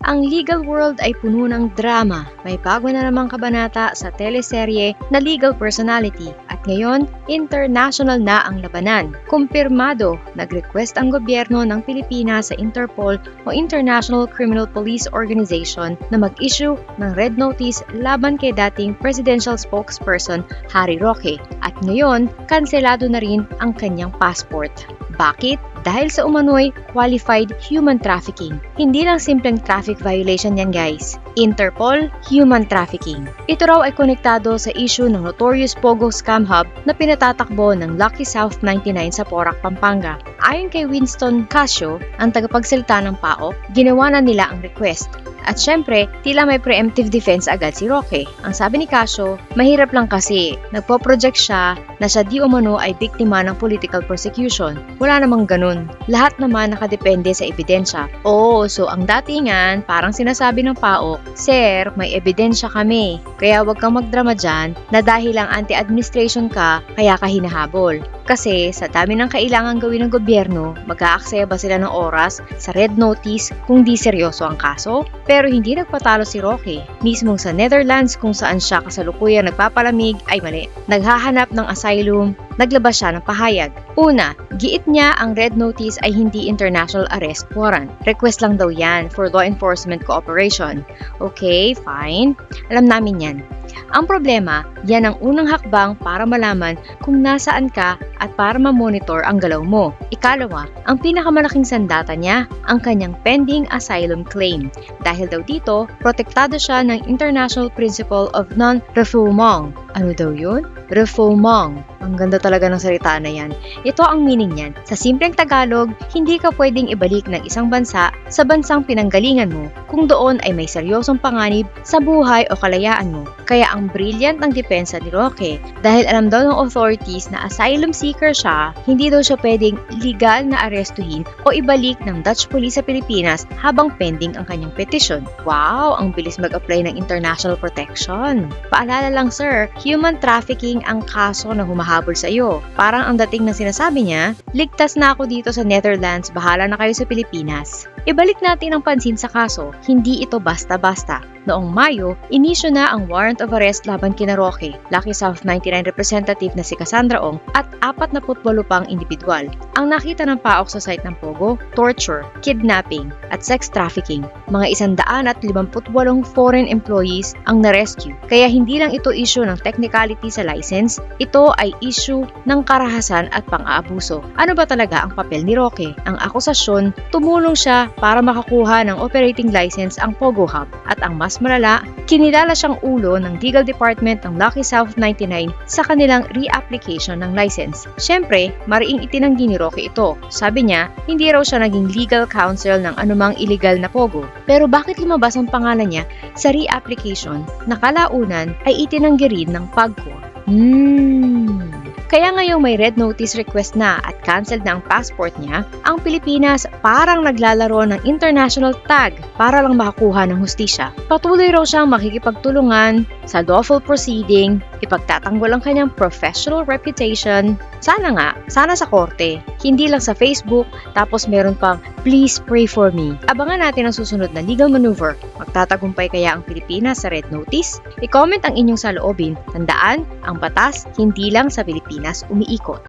Ang legal world ay puno ng drama. May bago na namang kabanata sa teleserye na Legal Personality at ngayon, international na ang labanan. Kumpirmado, nag-request ang gobyerno ng Pilipinas sa Interpol o International Criminal Police Organization na mag-issue ng red notice laban kay dating presidential spokesperson Harry Roque at ngayon, kanselado na rin ang kanyang passport. Bakit? Dahil sa umano'y qualified human trafficking. Hindi lang simpleng traffic violation yan guys. Interpol, human trafficking. Ito raw ay konektado sa issue ng notorious Pogo Scam Hub na pinatatakbo ng Lucky South 99 sa Porac, Pampanga. Ayon kay Winston Casio, ang tagapagsalita ng PAOK, ginawa na nila ang request. At syempre, tila may preemptive defense agad si Roque. Ang sabi ni Casio, mahirap lang kasi. Nagpo-project siya na siya di umano ay biktima ng political persecution. Wala namang ganun. Lahat naman nakadepende sa ebidensya. Oo, so ang datingan, parang sinasabi ng PAOK, Sir, may ebidensya kami. Kaya wag kang magdrama dyan na dahil lang anti-administration ka, kaya ka hinahabol. Kasi sa dami ng kailangan gawin ng gobyerno, mag-aaksaya ba sila ng oras sa red notice kung di seryoso ang kaso? Pero hindi nagpatalo si Roque. Mismong sa Netherlands kung saan siya kasalukuyang nagpapalamig ay mali. Naghahanap ng asylum, naglabas siya ng pahayag. Una, giit niya ang red notice ay hindi international arrest warrant. Request lang daw yan for law enforcement cooperation. Okay, fine. Alam namin yan. Ang problema, yan ang unang hakbang para malaman kung nasaan ka at para ma-monitor ang galaw mo. Ikalawa, ang pinakamalaking sandata niya, ang kanyang pending asylum claim. Dahil daw dito, protektado siya ng International Principle of Non-Refoulement. Ano daw yun? Refoulement. Ang ganda talaga ng salita na yan. Ito ang meaning niyan. Sa simpleng Tagalog, hindi ka pwedeng ibalik ng isang bansa sa bansang pinanggalingan mo kung doon ay may seryosong panganib sa buhay o kalayaan mo. Kaya ang brilliant ng depensa ni Roque dahil alam daw ng authorities na asylum seeker siya, hindi daw siya pwedeng legal na arestuhin o ibalik ng Dutch police sa Pilipinas habang pending ang kanyang petition. Wow, ang bilis mag-apply ng international protection. Paalala lang sir, human trafficking ang kaso na humahabol sa iyo. Parang ang dating ng sinasabi niya, ligtas na ako dito sa Netherlands, bahala na kayo sa Pilipinas. Ibalik natin ang pansin sa kaso, hindi ito basta-basta. Noong Mayo, inisyo na ang warrant of arrest laban kina Roque, Lucky South 99 representative na si Cassandra Ong at 48 pang individual. Ang nakita ng PAOK sa site ng Pogo, torture, kidnapping at sex trafficking. Mga 158 foreign employees ang na-rescue. Kaya hindi lang ito issue ng technicality sa license, ito ay issue ng karahasan at pang-aabuso. Ano ba talaga ang papel ni Roque? Ang akusasyon, tumulong siya para makakuha ng operating license ang Pogo Hub at ang mas malala, kinilala siyang ulo ng legal department ng Lucky South 99 sa kanilang reapplication ng license. Siyempre, mariing itinanggi ni Roque ito. Sabi niya, hindi raw siya naging legal counsel ng anumang illegal na Pogo. Pero bakit lumabas ang pangalan niya sa reapplication na kalaunan ay itinanggi rin ng PAGCOR? Kaya ngayong may red notice request na at cancelled na ang passport niya, ang Pilipinas parang naglalaro ng international tag para lang makakuha ng hustisya. Patuloy raw siyang makikipagtulungan sa lawful proceeding, ipagtatanggol ang kanyang professional reputation. Sana sa korte, hindi lang sa Facebook, tapos meron pang please pray for me. Abangan natin ang susunod na legal maneuver. Magtatagumpay kaya ang Pilipinas sa red notice? I-comment ang inyong saloobin. Tandaan, ang batas hindi lang sa Pilipinas umiikot.